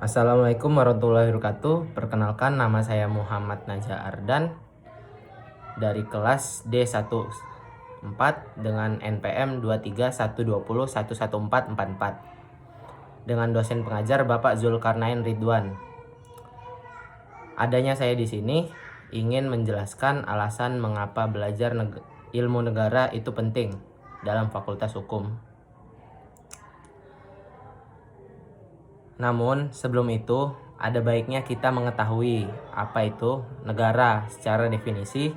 Assalamualaikum warahmatullahi wabarakatuh. Perkenalkan, nama saya Muhammad Naja Ardan dari kelas D14 dengan NPM 23120114444 dengan dosen pengajar Bapak Zulkarnain Ridwan. Adanya saya di sini ingin menjelaskan alasan mengapa belajar ilmu negara itu penting dalam Fakultas Hukum. Namun sebelum itu ada baiknya kita mengetahui apa itu negara secara definisi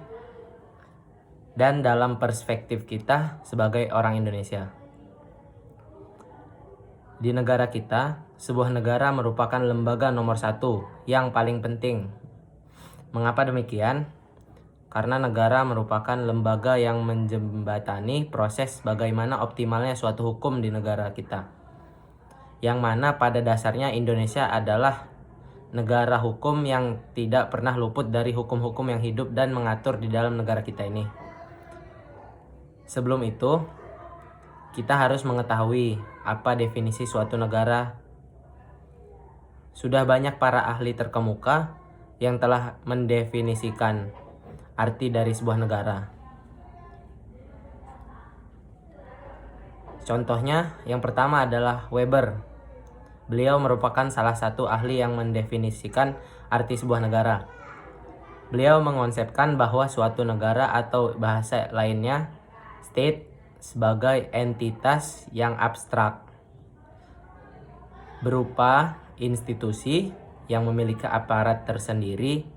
dan dalam perspektif kita sebagai orang Indonesia. Di negara kita, sebuah negara merupakan lembaga nomor 1 yang paling penting. Mengapa demikian? Karena negara merupakan lembaga yang menjembatani proses bagaimana optimalnya suatu hukum di negara kita. Yang mana pada dasarnya Indonesia adalah negara hukum yang tidak pernah luput dari hukum-hukum yang hidup dan mengatur di dalam negara kita ini. Sebelum itu, kita harus mengetahui apa definisi suatu negara. Sudah banyak para ahli terkemuka yang telah mendefinisikan arti dari sebuah negara. Contohnya, yang pertama adalah Weber. Beliau merupakan salah satu ahli yang mendefinisikan arti sebuah negara. Beliau mengonsepkan bahwa suatu negara atau bahasa lainnya, state, sebagai entitas yang abstrak, berupa institusi yang memiliki aparat tersendiri,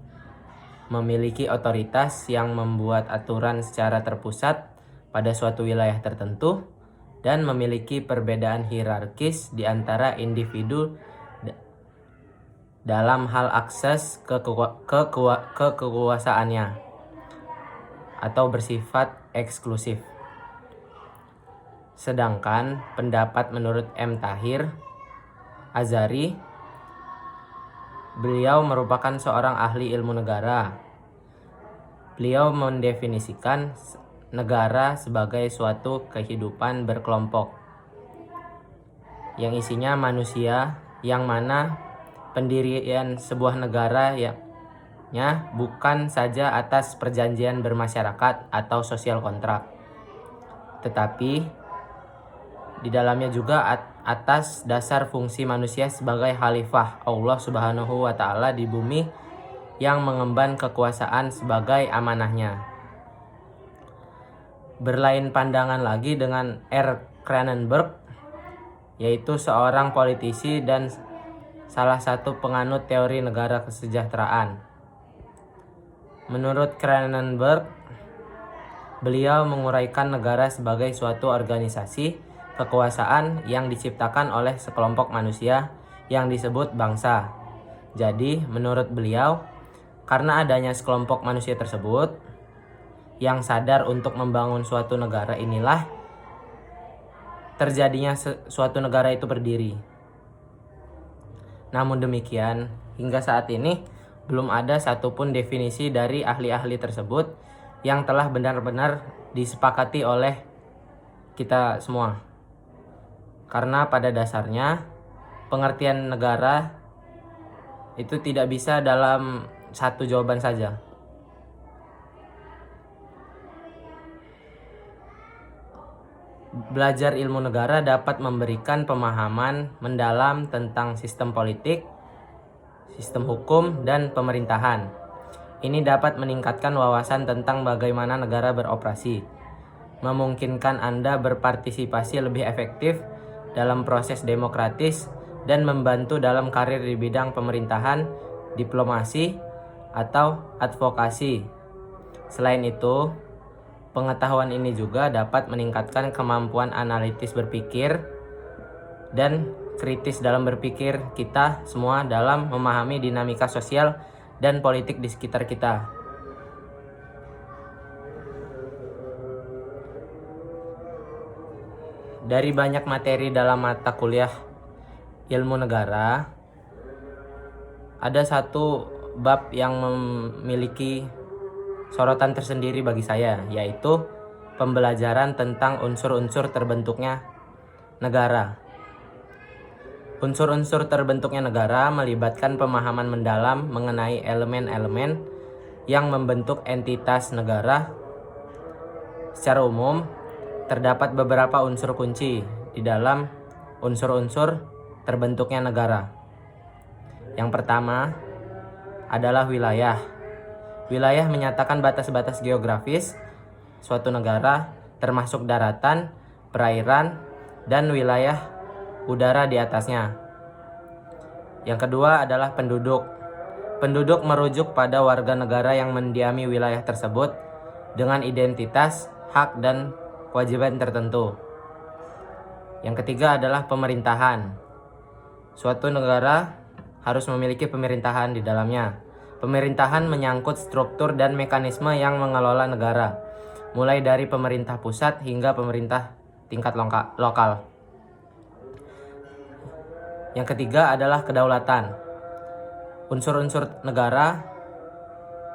memiliki otoritas yang membuat aturan secara terpusat pada suatu wilayah tertentu, dan memiliki perbedaan hierarkis di antara individu dalam hal akses ke kekuasaannya atau bersifat eksklusif. Sedangkan pendapat menurut M. Tahir Azhari, beliau merupakan seorang ahli ilmu negara. Beliau mendefinisikan negara sebagai suatu kehidupan berkelompok yang isinya manusia, yang mana pendirian sebuah negara bukan saja atas perjanjian bermasyarakat atau sosial kontrak, tetapi di dalamnya juga atas dasar fungsi manusia sebagai khalifah Allah Subhanahu wa Ta'ala di bumi yang mengemban kekuasaan sebagai amanahnya. Berlain pandangan lagi dengan R. Cronenberg, yaitu seorang politisi dan salah satu penganut teori negara kesejahteraan. Menurut Cronenberg, beliau menguraikan negara sebagai suatu organisasi kekuasaan yang diciptakan oleh sekelompok manusia yang disebut bangsa. Jadi, menurut beliau, karena adanya sekelompok manusia tersebut yang sadar untuk membangun suatu negara, inilah terjadinya suatu negara itu berdiri. Namun demikian, hingga saat ini belum ada satupun definisi dari ahli-ahli tersebut yang telah benar-benar disepakati oleh kita semua. Karena pada dasarnya pengertian negara itu tidak bisa dalam satu jawaban saja. Belajar ilmu negara dapat memberikan pemahaman mendalam tentang sistem politik, sistem hukum, dan pemerintahan. Ini dapat meningkatkan wawasan tentang bagaimana negara beroperasi, memungkinkan Anda berpartisipasi lebih efektif dalam proses demokratis, dan membantu dalam karir di bidang pemerintahan, diplomasi, atau advokasi. Selain itu, pengetahuan ini juga dapat meningkatkan kemampuan analitis berpikir dan kritis dalam berpikir kita semua dalam memahami dinamika sosial dan politik di sekitar kita. Dari banyak materi dalam mata kuliah ilmu negara, ada satu bab yang memiliki sorotan tersendiri bagi saya, yaitu pembelajaran tentang unsur-unsur terbentuknya negara. Unsur-unsur terbentuknya negara melibatkan pemahaman mendalam mengenai elemen-elemen yang membentuk entitas negara. Secara umum, terdapat beberapa unsur kunci di dalam unsur-unsur terbentuknya negara. Yang pertama adalah wilayah. Wilayah menyatakan batas-batas geografis suatu negara, termasuk daratan, perairan, dan wilayah udara di atasnya. Yang kedua adalah penduduk. Penduduk merujuk pada warga negara yang mendiami wilayah tersebut dengan identitas, hak, dan kewajiban tertentu. Yang ketiga adalah pemerintahan. Suatu negara harus memiliki pemerintahan di dalamnya. Pemerintahan menyangkut struktur dan mekanisme yang mengelola negara, mulai dari pemerintah pusat hingga pemerintah tingkat lokal. Yang ketiga adalah kedaulatan. Unsur-unsur negara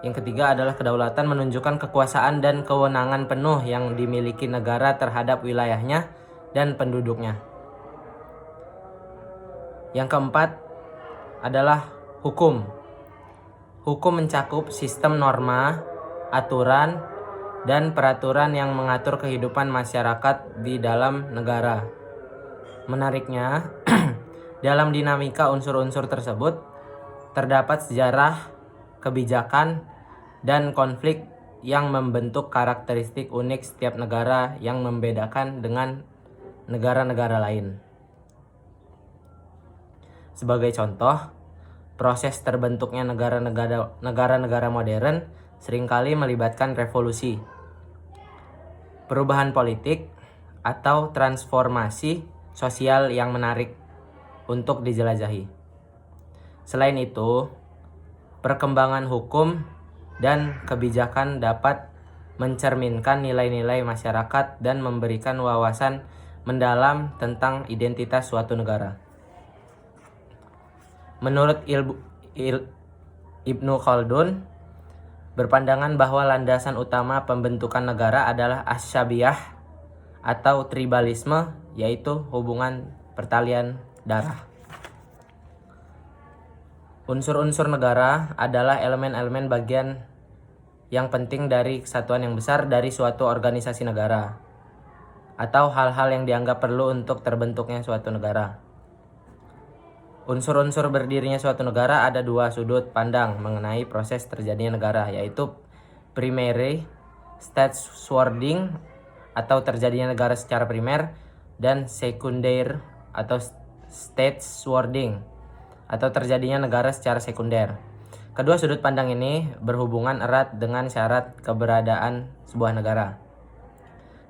yang ketiga adalah kedaulatan menunjukkan kekuasaan dan kewenangan penuh yang dimiliki negara terhadap wilayahnya dan penduduknya. Yang keempat adalah hukum. Hukum mencakup sistem norma, aturan, dan peraturan yang mengatur kehidupan masyarakat di dalam negara. Menariknya, dalam dinamika unsur-unsur tersebut, terdapat sejarah, kebijakan, dan konflik yang membentuk karakteristik unik setiap negara yang membedakan dengan negara-negara lain. Sebagai contoh, proses terbentuknya negara-negara modern seringkali melibatkan revolusi, perubahan politik, atau transformasi sosial yang menarik untuk dijelajahi. Selain itu, perkembangan hukum dan kebijakan dapat mencerminkan nilai-nilai masyarakat dan memberikan wawasan mendalam tentang identitas suatu negara. Menurut Ibnu Khaldun, berpandangan bahwa landasan utama pembentukan negara adalah asy-syabiyah atau tribalisme, yaitu hubungan pertalian darah. Unsur-unsur negara adalah elemen-elemen bagian yang penting dari kesatuan yang besar dari suatu organisasi negara, atau hal-hal yang dianggap perlu untuk terbentuknya suatu negara. Unsur-unsur berdirinya suatu negara ada dua sudut pandang mengenai proses terjadinya negara, yaitu primary staatswording atau terjadinya negara secara primer, dan sekunder atau staatswording atau terjadinya negara secara sekunder. Kedua sudut pandang ini berhubungan erat dengan syarat keberadaan sebuah negara.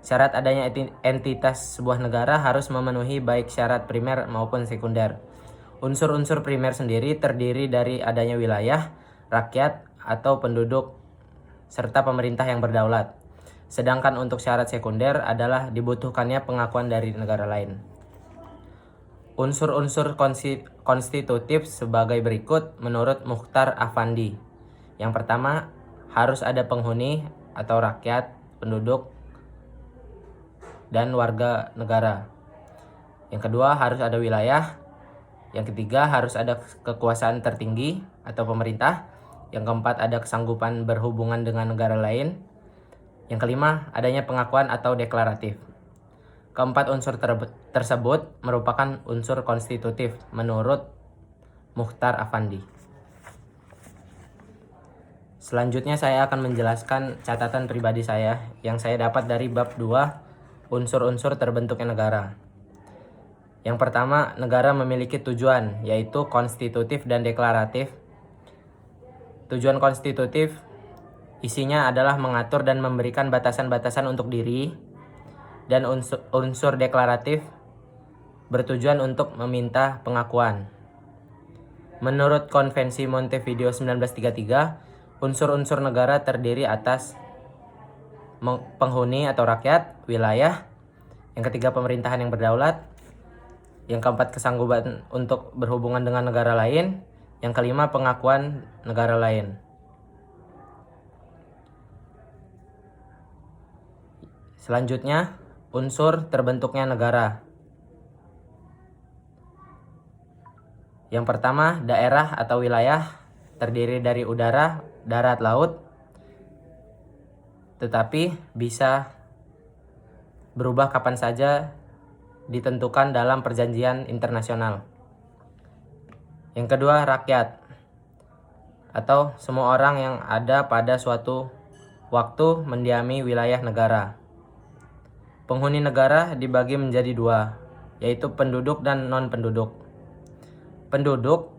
Syarat adanya entitas sebuah negara harus memenuhi baik syarat primer maupun sekunder. Unsur-unsur primer sendiri terdiri dari adanya wilayah, rakyat atau penduduk, serta pemerintah yang berdaulat. Sedangkan untuk syarat sekunder adalah dibutuhkannya pengakuan dari negara lain. Unsur-unsur konstitutif sebagai berikut menurut Mukhtar Afandi. Yang pertama, harus ada penghuni atau rakyat, penduduk, dan warga negara. Yang kedua, harus ada wilayah. Yang ketiga, harus ada kekuasaan tertinggi atau pemerintah. Yang keempat, ada kesanggupan berhubungan dengan negara lain. Yang kelima, adanya pengakuan atau deklaratif. Keempat unsur tersebut merupakan unsur konstitutif menurut Mukhtar Afandi. Selanjutnya saya akan menjelaskan catatan pribadi saya yang saya dapat dari bab 2 unsur-unsur terbentuknya negara. Yang pertama, negara memiliki tujuan, yaitu konstitutif dan deklaratif. Tujuan konstitutif isinya adalah mengatur dan memberikan batasan-batasan untuk diri, dan unsur deklaratif bertujuan untuk meminta pengakuan. Menurut Konvensi Montevideo 1933, unsur-unsur negara terdiri atas penghuni atau rakyat, wilayah, yang ketiga pemerintahan yang berdaulat, yang keempat kesanggupan untuk berhubungan dengan negara lain, yang kelima pengakuan negara lain. Selanjutnya, unsur terbentuknya negara. Yang pertama, daerah atau wilayah terdiri dari udara, darat, laut, tetapi bisa berubah kapan saja ditentukan dalam perjanjian internasional. Yang kedua, rakyat atau semua orang yang ada pada suatu waktu mendiami wilayah negara. Penghuni negara dibagi menjadi dua, yaitu penduduk dan non-penduduk. Penduduk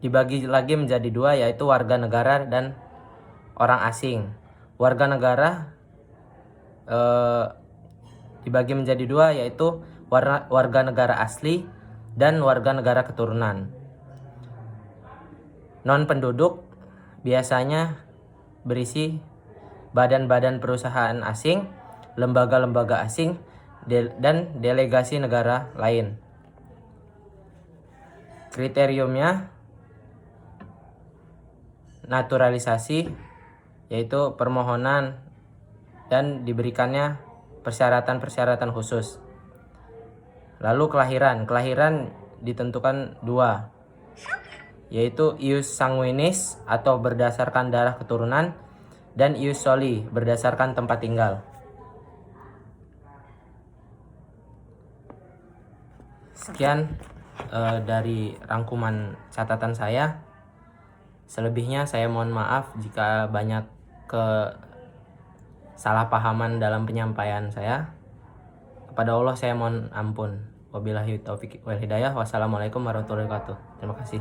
dibagi lagi menjadi dua, yaitu warga negara dan orang asing. Warga negara dibagi menjadi dua, yaitu warga negara asli dan warga negara keturunan. Non-penduduk biasanya berisi badan-badan perusahaan asing, lembaga-lembaga asing, dan delegasi negara lain. Kriteriumnya naturalisasi, yaitu permohonan dan diberikannya persyaratan-persyaratan khusus. Lalu kelahiran ditentukan dua, yaitu ius sanguinis atau berdasarkan darah keturunan dan ius soli berdasarkan tempat tinggal. Sekian dari rangkuman catatan saya. Selebihnya saya mohon maaf jika banyak kesalahpahaman dalam penyampaian saya. Kepada Allah saya mohon ampun. Wabillahi taufiq wal hidayah. Wassalamualaikum warahmatullahi wabarakatuh. Terima kasih.